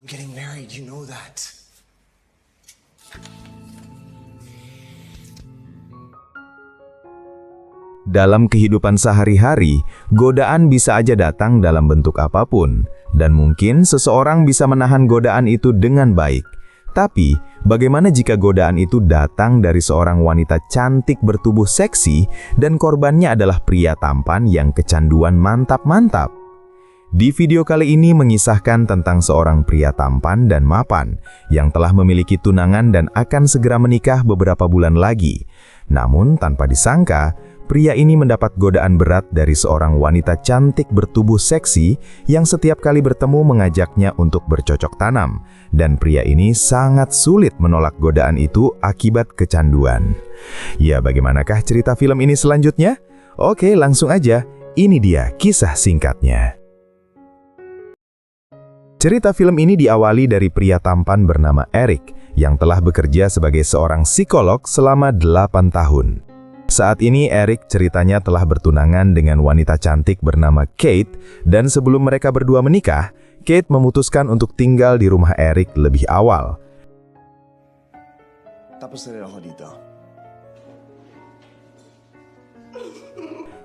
I'm getting married, you know that. Dalam kehidupan sehari-hari, godaan bisa aja datang dalam bentuk apapun, dan mungkin seseorang bisa menahan godaan itu dengan baik. Tapi, bagaimana jika godaan itu datang dari seorang wanita cantik bertubuh seksi dan korbannya adalah pria tampan yang kecanduan mantap-mantap? Di video kali ini mengisahkan tentang seorang pria tampan dan mapan yang telah memiliki tunangan dan akan segera menikah beberapa bulan lagi. Namun tanpa disangka, pria ini mendapat godaan berat dari seorang wanita cantik bertubuh seksi yang setiap kali bertemu mengajaknya untuk bercocok tanam. Dan pria ini sangat sulit menolak godaan itu akibat kecanduan. Ya, bagaimanakah cerita film ini selanjutnya? Oke, langsung aja. Ini dia kisah singkatnya. Cerita film ini diawali dari pria tampan bernama Eric yang telah bekerja sebagai seorang psikolog selama 8 tahun. Saat ini Eric ceritanya telah bertunangan dengan wanita cantik bernama Kate, dan sebelum mereka berdua menikah, Kate memutuskan untuk tinggal di rumah Eric lebih awal. Tapos na rin ako dito.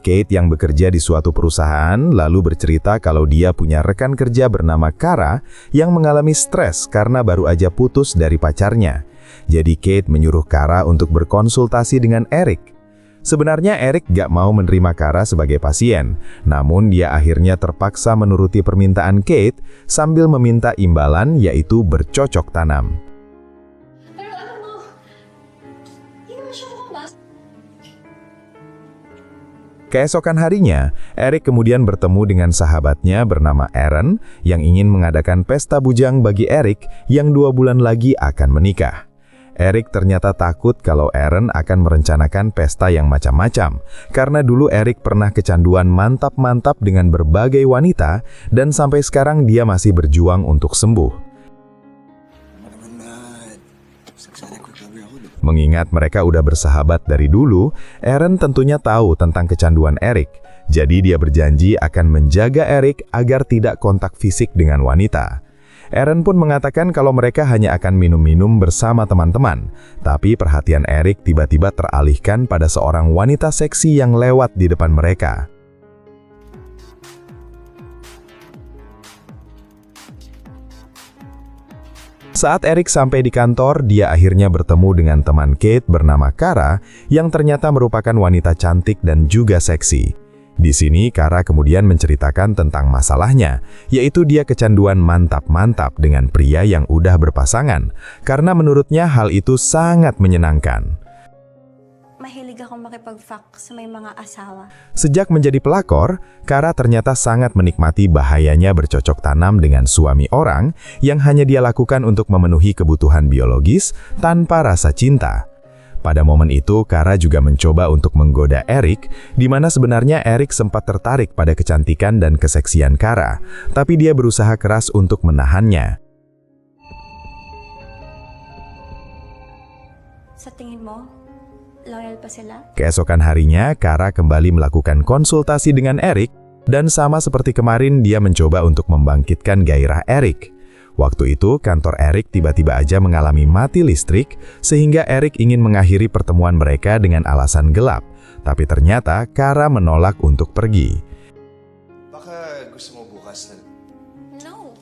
Kate yang bekerja di suatu perusahaan lalu bercerita kalau dia punya rekan kerja bernama Kara yang mengalami stres karena baru aja putus dari pacarnya. Jadi Kate menyuruh Kara untuk berkonsultasi dengan Eric. Sebenarnya Eric gak mau menerima Kara sebagai pasien, namun dia akhirnya terpaksa menuruti permintaan Kate sambil meminta imbalan, yaitu bercocok tanam. Pero alam mo, hindi naman siya mukhang basta. Keesokan harinya, Eric kemudian bertemu dengan sahabatnya bernama Aaron yang ingin mengadakan pesta bujang bagi Eric yang 2 bulan lagi akan menikah. Eric ternyata takut kalau Aaron akan merencanakan pesta yang macam-macam, karena dulu Eric pernah kecanduan mantap-mantap dengan berbagai wanita dan sampai sekarang dia masih berjuang untuk sembuh. Naman na, saksana ko grabe ako. Mengingat mereka udah bersahabat dari dulu, Aaron tentunya tahu tentang kecanduan Eric. Jadi dia berjanji akan menjaga Eric agar tidak kontak fisik dengan wanita. Aaron pun mengatakan kalau mereka hanya akan minum-minum bersama teman-teman. Tapi perhatian Eric tiba-tiba teralihkan pada seorang wanita seksi yang lewat di depan mereka. Saat Eric sampai di kantor, dia akhirnya bertemu dengan teman Kate bernama Kara yang ternyata merupakan wanita cantik dan juga seksi. Di sini, Kara kemudian menceritakan tentang masalahnya, yaitu dia kecanduan mantap-mantap dengan pria yang udah berpasangan, karena menurutnya hal itu sangat menyenangkan. Mahilig akong makipag-fuck sa may mga asawa. Sejak menjadi pelakor, Kara ternyata sangat menikmati bahayanya bercocok tanam dengan suami orang yang hanya dia lakukan untuk memenuhi kebutuhan biologis tanpa rasa cinta. Pada momen itu, Kara juga mencoba untuk menggoda Eric, di mana sebenarnya Eric sempat tertarik pada kecantikan dan keseksian Kara, tapi dia berusaha keras untuk menahannya. Sa tingin mo, loyal pa sila? Keesokan harinya, Kara kembali melakukan konsultasi dengan Eric, dan sama seperti kemarin dia mencoba untuk membangkitkan gairah Eric. Waktu itu, kantor Eric tiba-tiba aja mengalami mati listrik, sehingga Eric ingin mengakhiri pertemuan mereka dengan alasan gelap. Tapi ternyata, Kara menolak untuk pergi. Baka gusto mo bukas na. No.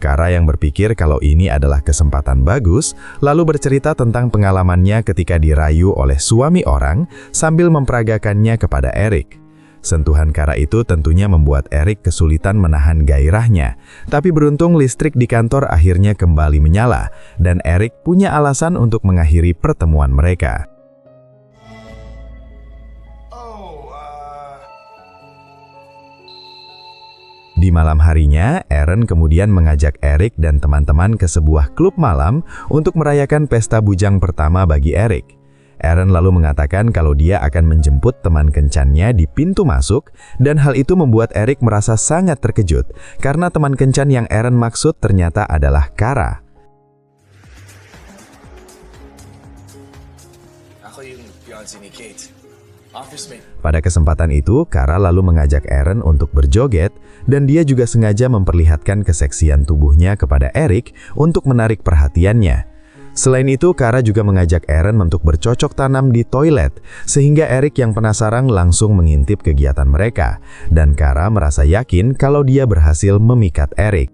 Kara yang berpikir kalau ini adalah kesempatan bagus, lalu bercerita tentang pengalamannya ketika dirayu oleh suami orang sambil memperagakannya kepada Eric. Sentuhan Kara itu tentunya membuat Eric kesulitan menahan gairahnya. Tapi beruntung listrik di kantor akhirnya kembali menyala, dan Eric punya alasan untuk mengakhiri pertemuan mereka. Di malam harinya, Aaron kemudian mengajak Eric dan teman-teman ke sebuah klub malam untuk merayakan pesta bujang pertama bagi Eric. Aaron lalu mengatakan kalau dia akan menjemput teman kencannya di pintu masuk, dan hal itu membuat Eric merasa sangat terkejut karena teman kencan yang Aaron maksud ternyata adalah Kara. Ako yung fiancé ni Kate. Office mate. Pada kesempatan itu, Kara lalu mengajak Eren untuk berjoget dan dia juga sengaja memperlihatkan keseksian tubuhnya kepada Eric untuk menarik perhatiannya. Selain itu, Kara juga mengajak Eren untuk bercocok tanam di toilet sehingga Eric yang penasaran langsung mengintip kegiatan mereka dan Kara merasa yakin kalau dia berhasil memikat Eric.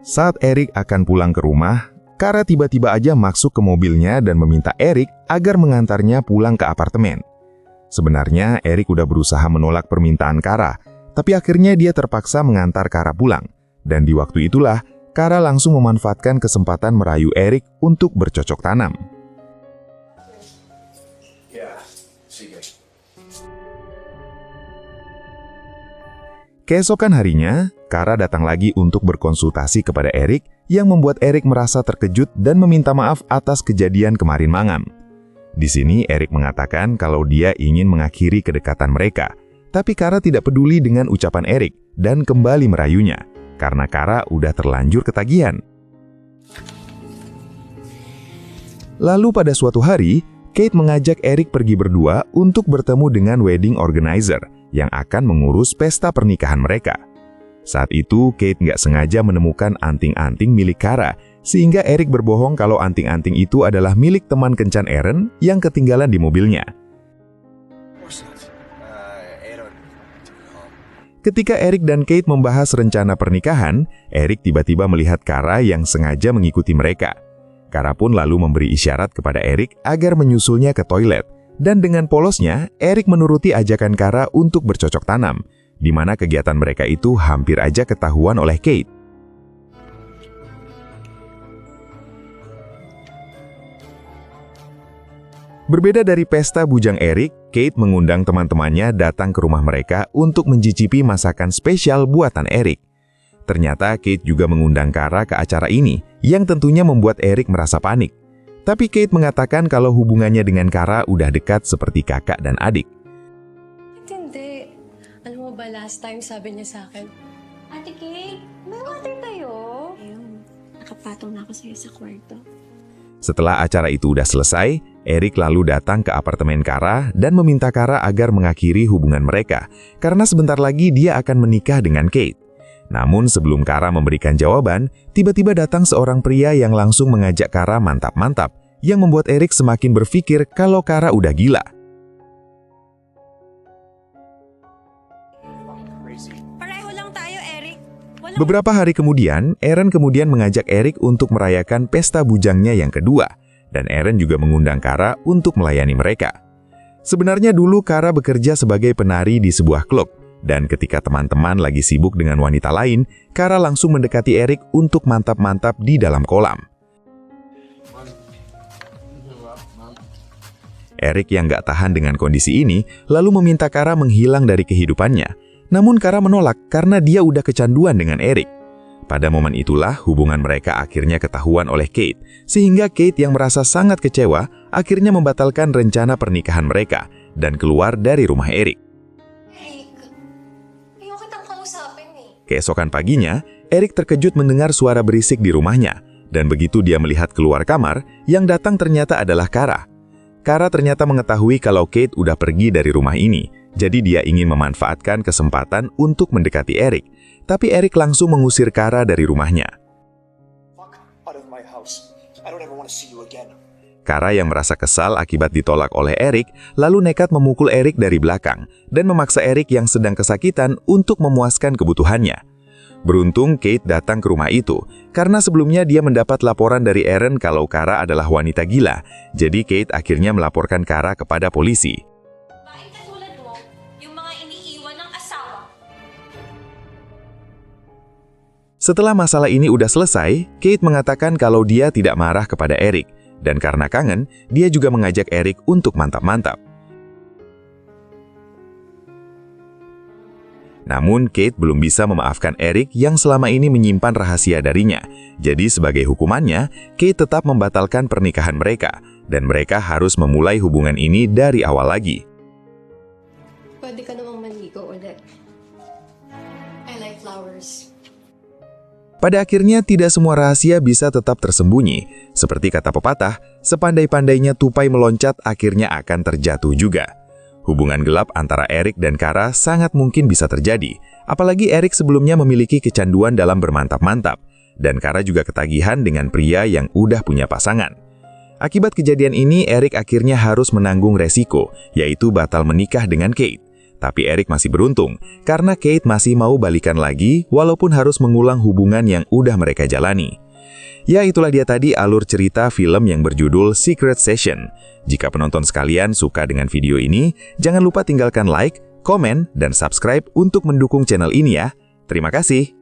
Saat Eric akan pulang ke rumah, Kara tiba-tiba aja masuk ke mobilnya dan meminta Eric agar mengantarnya pulang ke apartemen. Sebenarnya Eric udah berusaha menolak permintaan Kara, tapi akhirnya dia terpaksa mengantar Kara pulang. Dan di waktu itulah, Kara langsung memanfaatkan kesempatan merayu Eric untuk bercocok tanam. Ya, sige. Keesokan harinya, Kara datang lagi untuk berkonsultasi kepada Eric yang membuat Eric merasa terkejut dan meminta maaf atas kejadian kemarin malam. Di sini Eric mengatakan kalau dia ingin mengakhiri kedekatan mereka, tapi Kara tidak peduli dengan ucapan Eric dan kembali merayunya, karena Kara udah terlanjur ketagihan. Lalu pada suatu hari, Kate mengajak Eric pergi berdua untuk bertemu dengan wedding organizer yang akan mengurus pesta pernikahan mereka. Saat itu, Kate nggak sengaja menemukan anting-anting milik Kara, sehingga Eric berbohong kalau anting-anting itu adalah milik teman kencan Eren yang ketinggalan di mobilnya. Aaron. Ketika Eric dan Kate membahas rencana pernikahan, Eric tiba-tiba melihat Kara yang sengaja mengikuti mereka. Kara pun lalu memberi isyarat kepada Eric agar menyusulnya ke toilet, dan dengan polosnya, Eric menuruti ajakan Kara untuk bercocok tanam, di mana kegiatan mereka itu hampir aja ketahuan oleh Kate. Berbeda dari pesta bujang Eric, Kate mengundang teman-temannya datang ke rumah mereka untuk mencicipi masakan spesial buatan Eric. Ternyata Kate juga mengundang Kara ke acara ini, yang tentunya membuat Eric merasa panik. Tapi Kate mengatakan kalau hubungannya dengan Kara udah dekat seperti kakak dan adik. Hindi. Alam mo ba, last time sabi niya sa akin, Ate Kate, may water kayo? Ayun, nakapatong na ako sa'yo sa kwarto. Setelah acara itu udah selesai, Eric lalu datang ke apartemen Kara dan meminta Kara agar mengakhiri hubungan mereka, karena sebentar lagi dia akan menikah dengan Kate. Namun sebelum Kara memberikan jawaban, tiba-tiba datang seorang pria yang langsung mengajak Kara mantap-mantap, yang membuat Eric semakin berpikir kalau Kara udah gila. Pareho lang tayo, Eric. Beberapa hari kemudian, Eren kemudian mengajak Eric untuk merayakan pesta bujangnya yang kedua, dan Eren juga mengundang Kara untuk melayani mereka. Sebenarnya dulu Kara bekerja sebagai penari di sebuah klub, dan ketika teman-teman lagi sibuk dengan wanita lain, Kara langsung mendekati Eric untuk mantap-mantap di dalam kolam. Eric yang gak tahan dengan kondisi ini, lalu meminta Kara menghilang dari kehidupannya. Namun Kara menolak karena dia udah kecanduan dengan Eric. Pada momen itulah hubungan mereka akhirnya ketahuan oleh Kate, sehingga Kate yang merasa sangat kecewa akhirnya membatalkan rencana pernikahan mereka dan keluar dari rumah Eric. Keesokan paginya, Eric terkejut mendengar suara berisik di rumahnya, dan begitu dia melihat keluar kamar, yang datang ternyata adalah Kara. Kara ternyata mengetahui kalau Kate udah pergi dari rumah ini, jadi dia ingin memanfaatkan kesempatan untuk mendekati Eric, tapi Eric langsung mengusir Kara dari rumahnya. Kara yang merasa kesal akibat ditolak oleh Eric, lalu nekat memukul Eric dari belakang dan memaksa Eric yang sedang kesakitan untuk memuaskan kebutuhannya. Beruntung Kate datang ke rumah itu, karena sebelumnya dia mendapat laporan dari Eren kalau Kara adalah wanita gila, jadi Kate akhirnya melaporkan Kara kepada polisi. Setelah masalah ini udah selesai, Kate mengatakan kalau dia tidak marah kepada Eric, dan karena kangen, dia juga mengajak Eric untuk mantap-mantap. Namun, Kate belum bisa memaafkan Eric yang selama ini menyimpan rahasia darinya. Jadi sebagai hukumannya, Kate tetap membatalkan pernikahan mereka, dan mereka harus memulai hubungan ini dari awal lagi. Pwede ka namang manligo ulit. I like flowers. Pada akhirnya tidak semua rahasia bisa tetap tersembunyi. Seperti kata pepatah, sepandai-pandainya tupai meloncat akhirnya akan terjatuh juga. Hubungan gelap antara Erik dan Kara sangat mungkin bisa terjadi. Apalagi Erik sebelumnya memiliki kecanduan dalam bermantap-mantap. Dan Kara juga ketagihan dengan pria yang udah punya pasangan. Akibat kejadian ini, Erik akhirnya harus menanggung resiko, yaitu batal menikah dengan Kate. Tapi Erik masih beruntung, karena Kate masih mau balikan lagi, walaupun harus mengulang hubungan yang udah mereka jalani. Ya, itulah dia tadi alur cerita film yang berjudul Secret Session. Jika penonton sekalian suka dengan video ini, jangan lupa tinggalkan like, komen, dan subscribe untuk mendukung channel ini ya. Terima kasih.